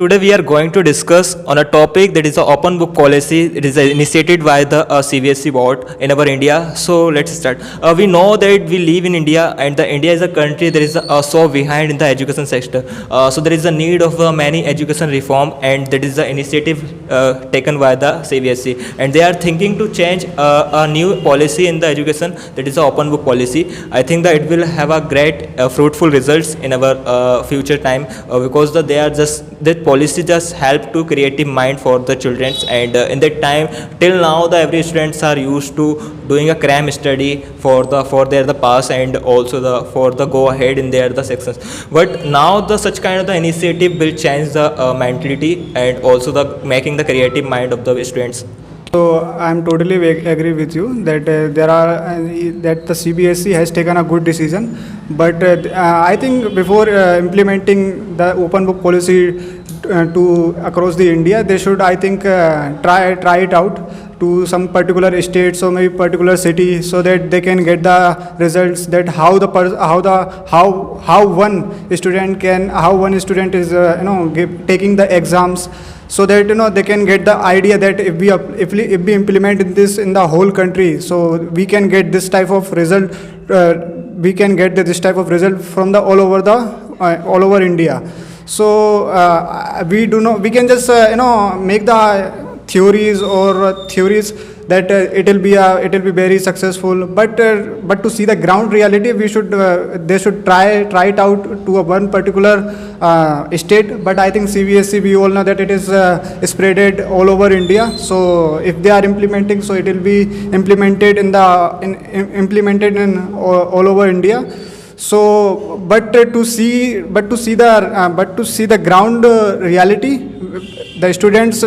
Today we are going to discuss on a topic that is the open book policy. It is initiated by the CBSE board in our India. So let's start. We know that we live in India, and the India is a country that is so behind in the education sector. So there is a need of many education reform, and that is the initiative taken by the CBSE, and they are thinking to change a new policy in the education, that is the open book policy. I think that it will have a great fruitful results in our future time, because they are just that policy just help to creative mind for the children, and in that time till now the every students are used to doing a cram study for their pass, and also the for the go ahead in their the sections. But now the such kind of the initiative will change the mentality, and also the making the creative mind of the students. So I'm totally agree with you that that the CBSE has taken a good decision, but I think before implementing the open book policy to across the India, they should, I think, try it out to some particular states or maybe particular city, so that they can get the results, that how one student is taking the exams, so that they can get the idea that if we implement this in the whole country, so we can get this type of result. We can get this type of result from the all over India. So we can just make the theories that it will be very successful, but to see the ground reality, they should try it out to a one particular state. But I think CBSE, we all know that it is spreaded all over India. So if they are implementing, so it will be implemented implemented in all over India. So, but to see the ground reality, the students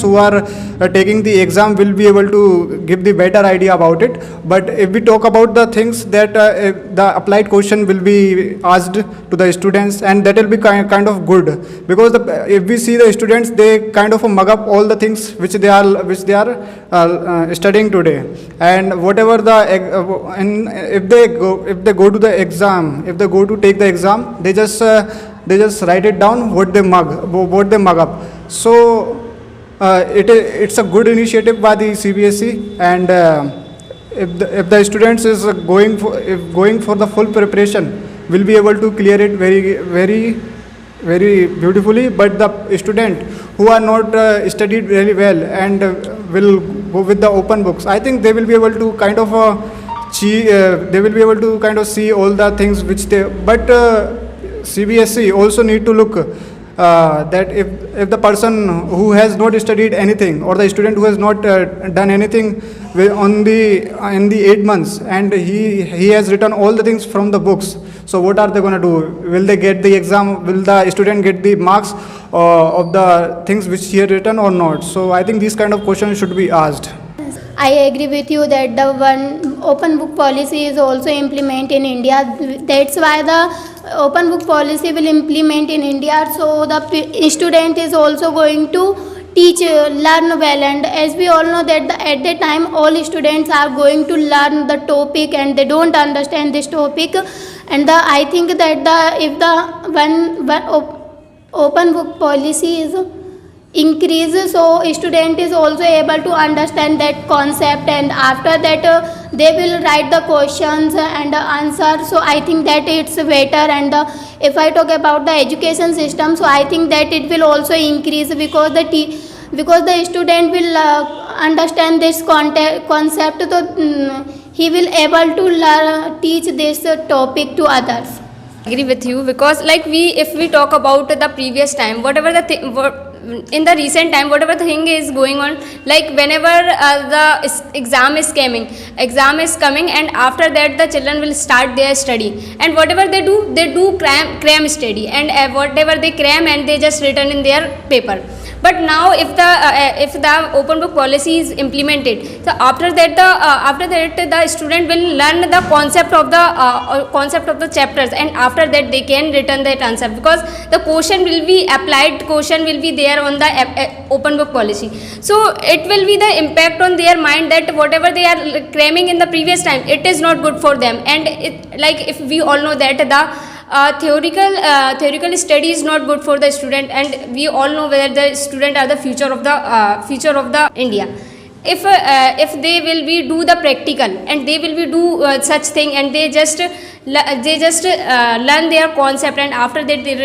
who are taking the exam will be able to give the better idea about it. But if we talk about the things that the applied question will be asked to the students, and that will be kind of good, because if we see the students, they kind of mug up all the things which they are studying today, and whatever if they go to the exam, if they go to take the exam, they just write it down what they mug up. So it's a good initiative by the CBSE, and if the students is going for the full preparation, will be able to clear it very beautifully. But the student who are not studied really well and will go with the open books, I think they will be able to kind of see all the things which they. But CBSE also need to look that if the person who has not studied anything, or the student who has not done anything in the 8 months, and he has written all the things from the books, so what are they going to do? Will they get the exam? Will the student get the marks of the things which he had written or not? So I think these kind of questions should be asked. I agree with you that the one open book policy is also implemented in India. That's why the open book policy will implement in India. So the student is also going to learn well. And as we all know that at the time all students are going to learn the topic, and they don't understand this topic. And I think that if the one open book policy is increases, so student is also able to understand that concept, and after that they will write the questions and answer. So I think that it's better. And if I talk about the education system, so I think that it will also increase, because the student will understand this concept, so he will able to teach this topic to others. I agree with you, because if we talk about the previous time, whatever the in the recent time, whatever the thing is going on, like whenever the exam is coming, and after that the children will start their study, and whatever they do cram study, and whatever they cram, and they just written in their paper. But now if the open book policy is implemented, so after that the student will learn the concept of the chapters, and after that they can return that answer, because the question will be applied, question will be there on the open book policy. So it will be the impact on their mind that whatever they are cramming in the previous time, it is not good for them. And if we all know that theoretical study is not good for the student, and we all know whether the student are the future of the India. If they will be do the practical, and they will be do such thing, and they just learn their concept, and after that they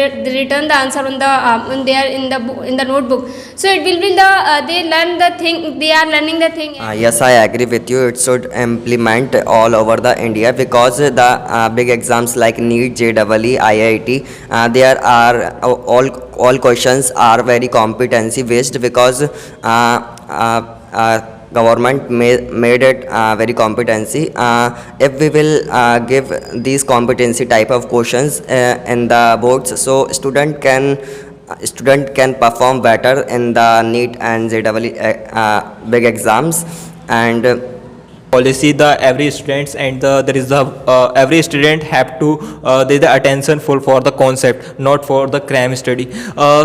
return the answer on the in the notebook, so it will be the they learn the thing, they are learning the thing. Yes, I agree with you. It should implement all over the India, because the big exams like NEET, JEE, IIT, there are all questions are very competency based, because government made it very competency. If we will give these competency type of questions in the boards, so student can perform better in the NEET and JEE big exams. And policy, the every students and there is the every student have to there is the attention full for the concept, not for the cram study.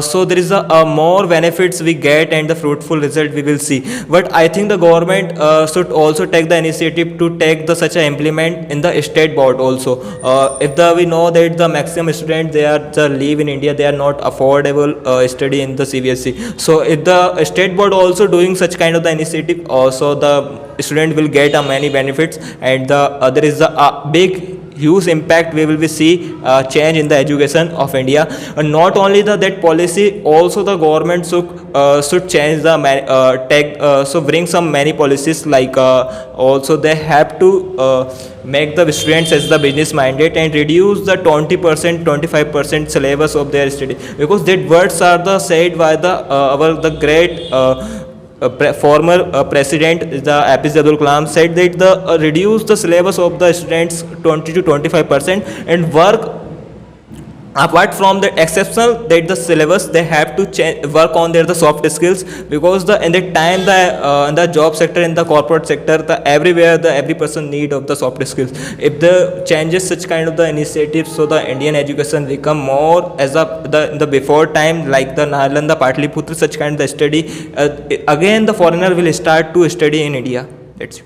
So there is a more benefits we get and the fruitful result we will see. But I think the government should also take the initiative to take the such a implement in the state board also. If we know that the maximum students they are the live in India, they are not affordable study in the cbse. So if the state board also doing such kind of the initiative, also the student will get many benefits, and there is a big huge impact we will be see change in the education of India. And not only that policy, also the government should change the so bring some many policies like also they have to make the students as the business minded and reduce the 20% 25% syllabus of their study, because that words are the said by the the great former president, the APJ Abdul Kalam, said that the reduce the syllabus of the students 20 to 25% and work apart from the exceptional that the syllabus they have to work on their the soft skills, because the in the time the in the job sector, in the corporate sector, the everywhere the every person need of the soft skills. If the changes such kind of the initiatives, so the Indian education become more as the before time like the Nalanda, Patliputra, such kind of the study again the foreigner will start to study in India. That's it.